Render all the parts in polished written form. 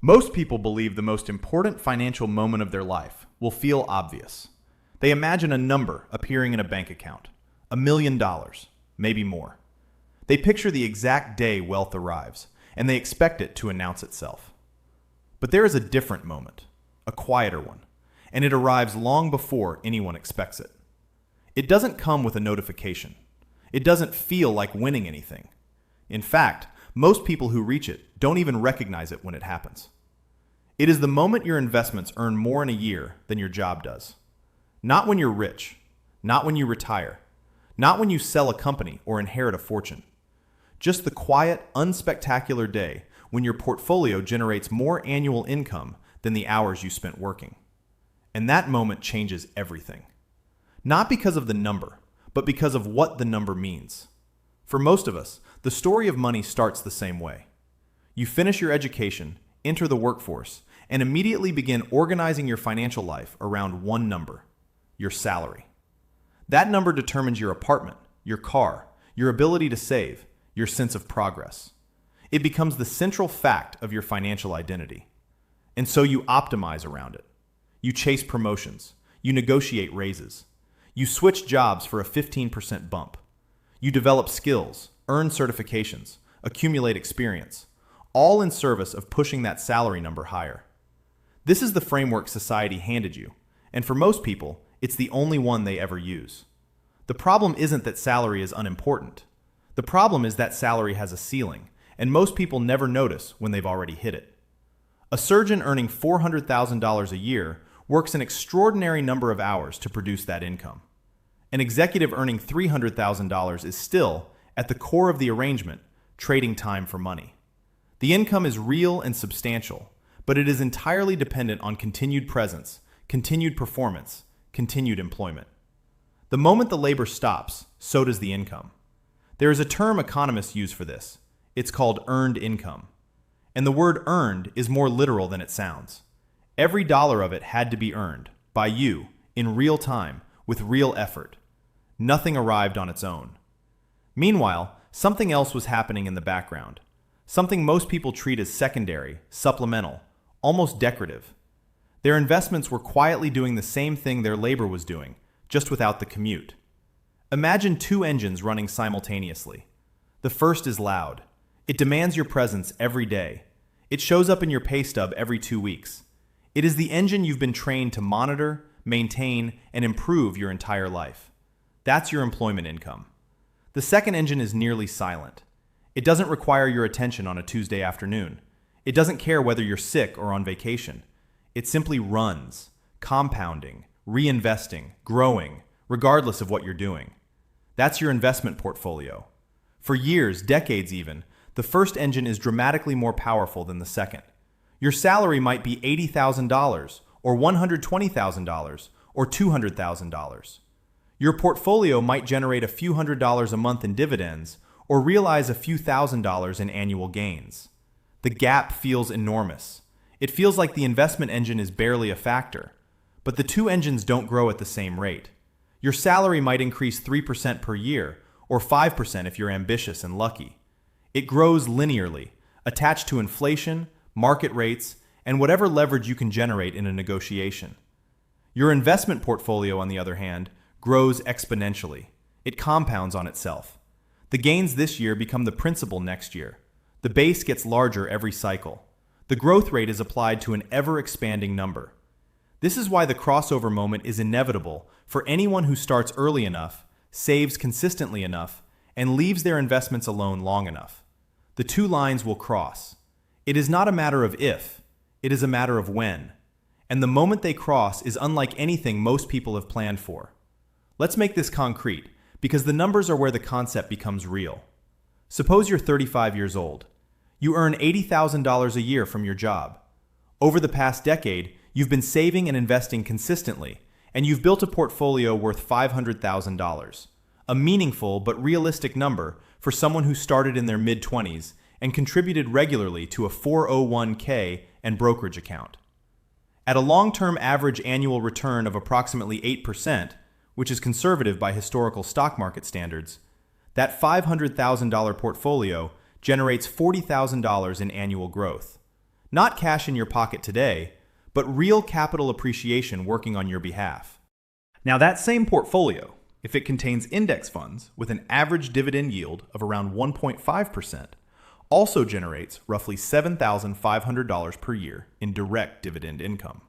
Most people believe the most important financial moment of their life will feel obvious. They imagine a number appearing in a bank account, $1 million, maybe more. They picture the exact day wealth arrives, and they expect it to announce itself. But there is a different moment, a quieter one, and it arrives long before anyone expects it. It doesn't come with a notification. It doesn't feel like winning anything. In fact, most people who reach it don't even recognize it when it happens. It is the moment your investments earn more in a year than your job does. Not when you're rich, not when you retire, not when you sell a company or inherit a fortune. Just the quiet, unspectacular day when your portfolio generates more annual income than the hours you spent working. And that moment changes everything. Not because of the number, but because of what the number means. For most of us, the story of money starts the same way. You finish your education, enter the workforce, and immediately begin organizing your financial life around one number, your salary. That number determines your apartment, your car, your ability to save, your sense of progress. It becomes the central fact of your financial identity. And so you optimize around it. You chase promotions. You negotiate raises. You switch jobs for a 15% bump. You develop skills, earn certifications, accumulate experience, all in service of pushing that salary number higher. This is the framework society handed you, and for most people, it's the only one they ever use. The problem isn't that salary is unimportant. The problem is that salary has a ceiling, and most people never notice when they've already hit it. A surgeon earning $400,000 a year works an extraordinary number of hours to produce that income. An executive earning $300,000 is still, at the core of the arrangement, trading time for money. The income is real and substantial, but it is entirely dependent on continued presence, continued performance, continued employment. The moment the labor stops, so does the income. There is a term economists use for this. It's called earned income. And the word earned is more literal than it sounds. Every dollar of it had to be earned, by you, in real time, with real effort. Nothing arrived on its own. Meanwhile, something else was happening in the background. Something most people treat as secondary, supplemental, almost decorative. Their investments were quietly doing the same thing their labor was doing, just without the commute. Imagine two engines running simultaneously. The first is loud. It demands your presence every day. It shows up in your pay stub every 2 weeks. It is the engine you've been trained to monitor, maintain, and improve your entire life. That's your employment income. The second engine is nearly silent. It doesn't require your attention on a Tuesday afternoon. It doesn't care whether you're sick or on vacation. It simply runs, compounding, reinvesting, growing, regardless of what you're doing. That's your investment portfolio. For years, decades even, the first engine is dramatically more powerful than the second. Your salary might be $80,000 or $120,000 or $200,000. Your portfolio might generate a few $100s a month in dividends or realize a few $1,000s in annual gains. The gap feels enormous. It feels like the investment engine is barely a factor. But the two engines don't grow at the same rate. Your salary might increase 3% per year, or 5% if you're ambitious and lucky. It grows linearly, attached to inflation, market rates, and whatever leverage you can generate in a negotiation. Your investment portfolio, on the other hand, grows exponentially. It compounds on itself. The gains this year become the principal next year. The base gets larger every cycle. The growth rate is applied to an ever-expanding number. This is why the crossover moment is inevitable for anyone who starts early enough, saves consistently enough, and leaves their investments alone long enough. The two lines will cross. It is not a matter of if, it is a matter of when. And the moment they cross is unlike anything most people have planned for. Let's make this concrete, because the numbers are where the concept becomes real. Suppose you're 35 years old. You earn $80,000 a year from your job. Over the past decade, you've been saving and investing consistently, and you've built a portfolio worth $500,000, a meaningful but realistic number for someone who started in their mid-20s and contributed regularly to a 401k and brokerage account. At a long-term average annual return of approximately 8%, which is conservative by historical stock market standards, that $500,000 portfolio generates $40,000 in annual growth. Not cash in your pocket today, but real capital appreciation working on your behalf. Now that same portfolio, if it contains index funds with an average dividend yield of around 1.5%, also generates roughly $7,500 per year in direct dividend income.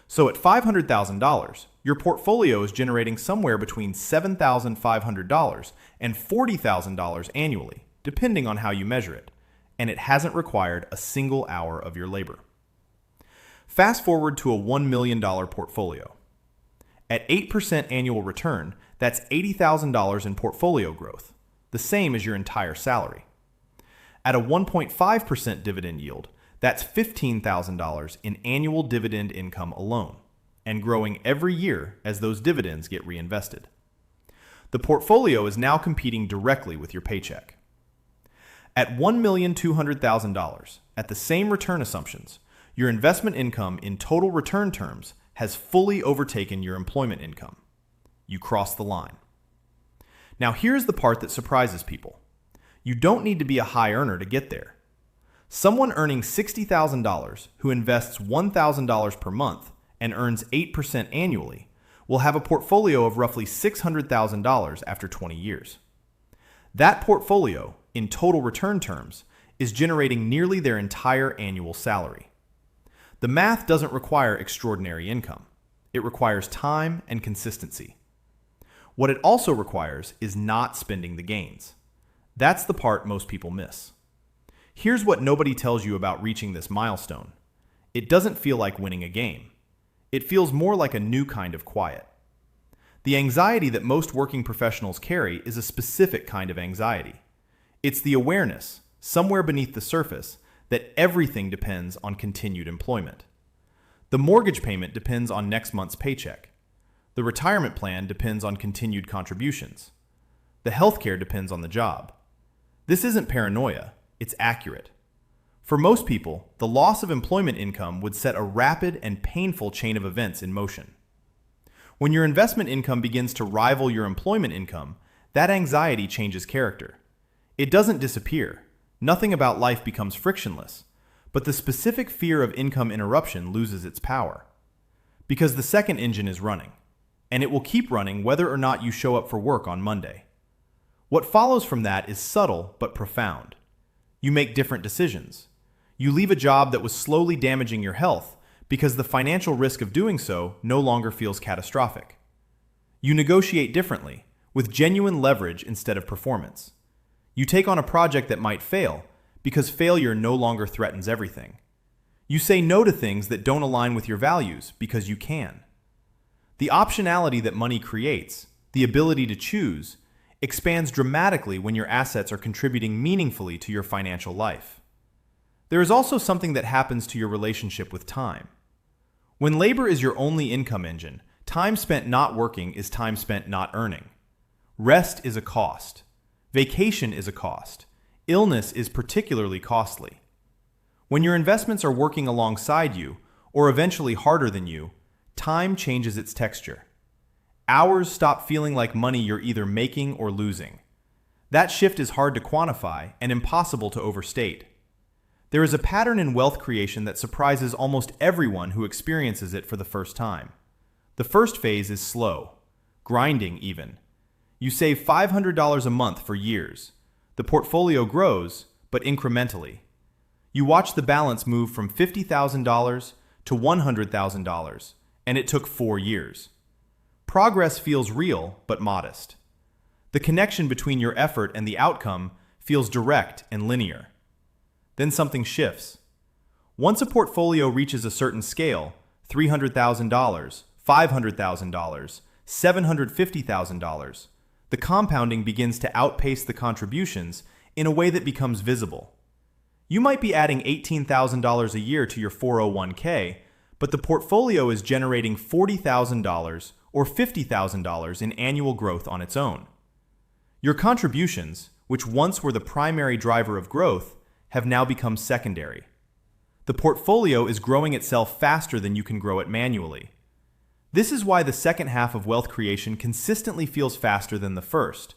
So at $500,000, your portfolio is generating somewhere between $7,500 and $40,000 annually, depending on how you measure it, and it hasn't required a single hour of your labor. Fast forward to a $1 million portfolio. At 8% annual return, that's $80,000 in portfolio growth, the same as your entire salary. At a 1.5% dividend yield, that's $15,000 in annual dividend income alone, and growing every year as those dividends get reinvested. The portfolio is now competing directly with your paycheck. At $1,200,000, at the same return assumptions, your investment income in total return terms has fully overtaken your employment income. You cross the line. Now here's the part that surprises people. You don't need to be a high earner to get there. Someone earning $60,000 who invests $1,000 per month and earns 8% annually will have a portfolio of roughly $600,000 after 20 years. That portfolio, in total return terms, is generating nearly their entire annual salary. The math doesn't require extraordinary income. It requires time and consistency. What it also requires is not spending the gains. That's the part most people miss. Here's what nobody tells you about reaching this milestone. It doesn't feel like winning a game. It feels more like a new kind of quiet. The anxiety that most working professionals carry is a specific kind of anxiety. It's the awareness, somewhere beneath the surface, that everything depends on continued employment. The mortgage payment depends on next month's paycheck. The retirement plan depends on continued contributions. The healthcare depends on the job. This isn't paranoia, it's accurate. For most people, the loss of employment income would set a rapid and painful chain of events in motion. When your investment income begins to rival your employment income, that anxiety changes character. It doesn't disappear. Nothing about life becomes frictionless, but the specific fear of income interruption loses its power. Because the second engine is running, and it will keep running whether or not you show up for work on Monday. What follows from that is subtle but profound. You make different decisions. You leave a job that was slowly damaging your health because the financial risk of doing so no longer feels catastrophic. You negotiate differently, with genuine leverage instead of performance. You take on a project that might fail because failure no longer threatens everything. You say no to things that don't align with your values because you can. The optionality that money creates, the ability to choose, expands dramatically when your assets are contributing meaningfully to your financial life. There is also something that happens to your relationship with time. When labor is your only income engine, time spent not working is time spent not earning. Rest is a cost. Vacation is a cost. Illness is particularly costly. When your investments are working alongside you, or eventually harder than you, time changes its texture. Hours stop feeling like money you're either making or losing. That shift is hard to quantify and impossible to overstate. There is a pattern in wealth creation that surprises almost everyone who experiences it for the first time. The first phase is slow, grinding even. You save $500 a month for years. The portfolio grows, but incrementally. You watch the balance move from $50,000 to $100,000, and it took 4 years. Progress feels real, but modest. The connection between your effort and the outcome feels direct and linear. Then something shifts. Once a portfolio reaches a certain scale, $300,000, $500,000, $750,000, the compounding begins to outpace the contributions in a way that becomes visible. You might be adding $18,000 a year to your 401k, but the portfolio is generating $40,000 or $50,000 in annual growth on its own. Your contributions, which once were the primary driver of growth, have now become secondary. The portfolio is growing itself faster than you can grow it manually. This is why the second half of wealth creation consistently feels faster than the first.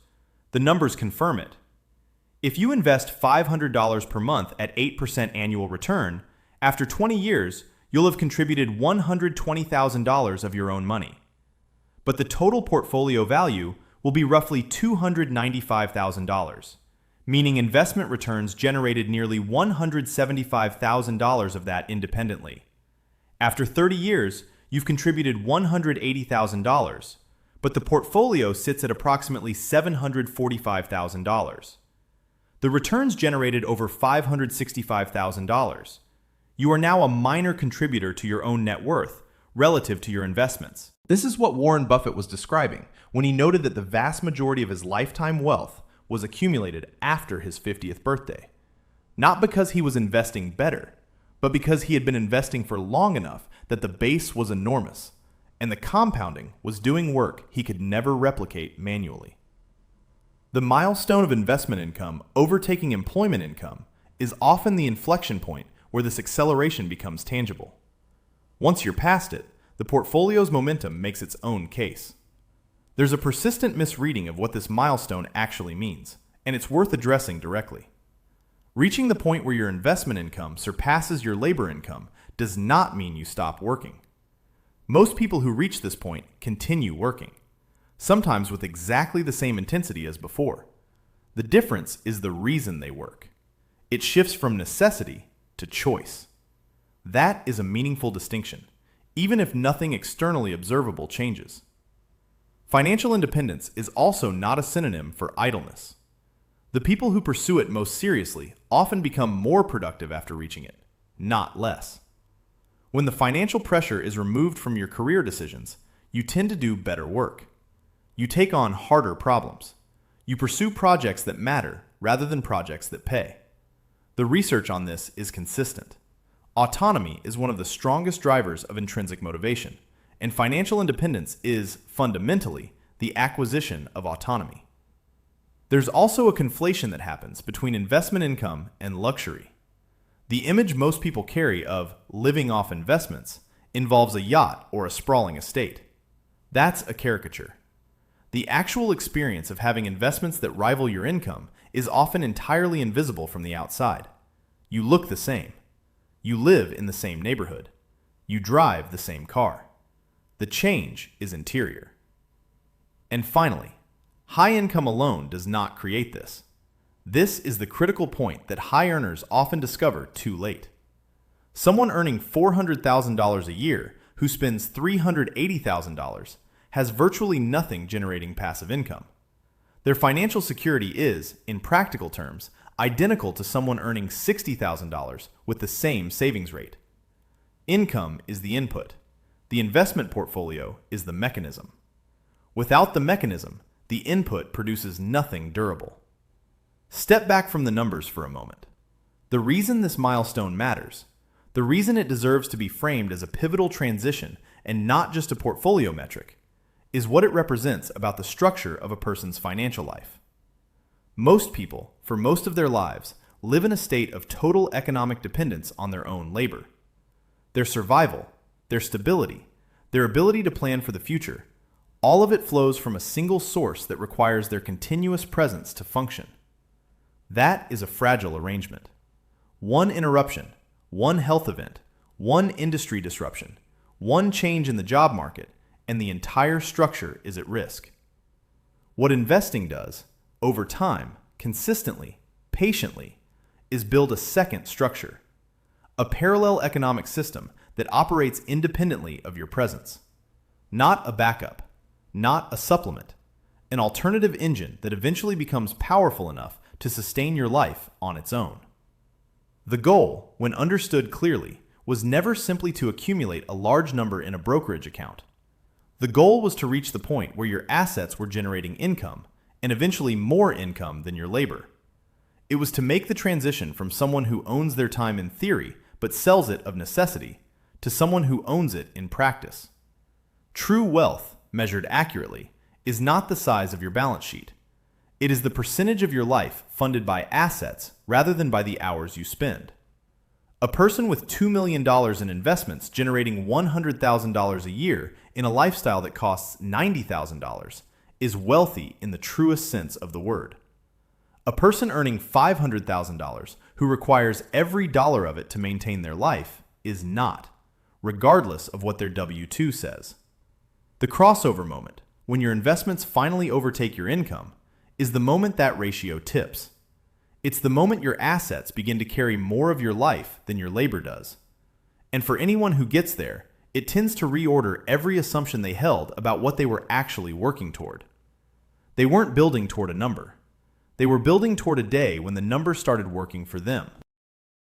The numbers confirm it. If you invest $500 per month at 8% annual return, After 20 years, you'll have contributed $120,000 of your own money. But the total portfolio value will be roughly $295,000, meaning investment returns generated nearly $175,000 of that independently. After 30 years, you've contributed $180,000, but the portfolio sits at approximately $745,000. The returns generated over $565,000. You are now a minor contributor to your own net worth relative to your investments. This is what Warren Buffett was describing when he noted that the vast majority of his lifetime wealth was accumulated after his 50th birthday. Not because he was investing better, but because he had been investing for long enough that the base was enormous, and the compounding was doing work he could never replicate manually. The milestone of investment income overtaking employment income is often the inflection point where this acceleration becomes tangible. Once you're past it, the portfolio's momentum makes its own case. There's a persistent misreading of what this milestone actually means, and it's worth addressing directly. Reaching the point where your investment income surpasses your labor income does not mean you stop working. Most people who reach this point continue working, sometimes with exactly the same intensity as before. The difference is the reason they work. It shifts from necessity to choice. That is a meaningful distinction, even if nothing externally observable changes. Financial independence is also not a synonym for idleness. The people who pursue it most seriously often become more productive after reaching it, not less. When the financial pressure is removed from your career decisions, you tend to do better work. You take on harder problems. You pursue projects that matter rather than projects that pay. The research on this is consistent. Autonomy is one of the strongest drivers of intrinsic motivation, and financial independence is, fundamentally, the acquisition of autonomy. There's also a conflation that happens between investment income and luxury. The image most people carry of living off investments involves a yacht or a sprawling estate. That's a caricature. The actual experience of having investments that rival your income is often entirely invisible from the outside. You look the same. You live in the same neighborhood. You drive the same car. The change is interior. And finally, high income alone does not create this. This is the critical point that high earners often discover too late. Someone earning $400,000 a year who spends $380,000 has virtually nothing generating passive income. Their financial security is, in practical terms, identical to someone earning $60,000 with the same savings rate. Income is the input. The investment portfolio is the mechanism. Without the mechanism, the input produces nothing durable. Step back from the numbers for a moment. The reason this milestone matters, the reason it deserves to be framed as a pivotal transition and not just a portfolio metric, is what it represents about the structure of a person's financial life. Most people, for most of their lives, live in a state of total economic dependence on their own labor. Their survival, their stability, their ability to plan for the future, all of it flows from a single source that requires their continuous presence to function. That is a fragile arrangement. One interruption, one health event, one industry disruption, one change in the job market, and the entire structure is at risk. What investing does, over time, consistently, patiently, is build a second structure, a parallel economic system that operates independently of your presence. Not a backup, not a supplement, an alternative engine that eventually becomes powerful enough to sustain your life on its own. The goal, when understood clearly, was never simply to accumulate a large number in a brokerage account. The goal was to reach the point where your assets were generating income, and eventually more income than your labor. It was to make the transition from someone who owns their time in theory but sells it of necessity to someone who owns it in practice. True wealth, measured accurately, is not the size of your balance sheet. It is the percentage of your life funded by assets rather than by the hours you spend. A person with $2 million in investments generating $100,000 a year in a lifestyle that costs $90,000 is wealthy in the truest sense of the word. A person earning $500,000 who requires every dollar of it to maintain their life, is not, regardless of what their W-2 says. The crossover moment, when your investments finally overtake your income, is the moment that ratio tips. It's the moment your assets begin to carry more of your life than your labor does. And for anyone who gets there, it tends to reorder every assumption they held about what they were actually working toward. They weren't building toward a number. They were building toward a day when the number started working for them.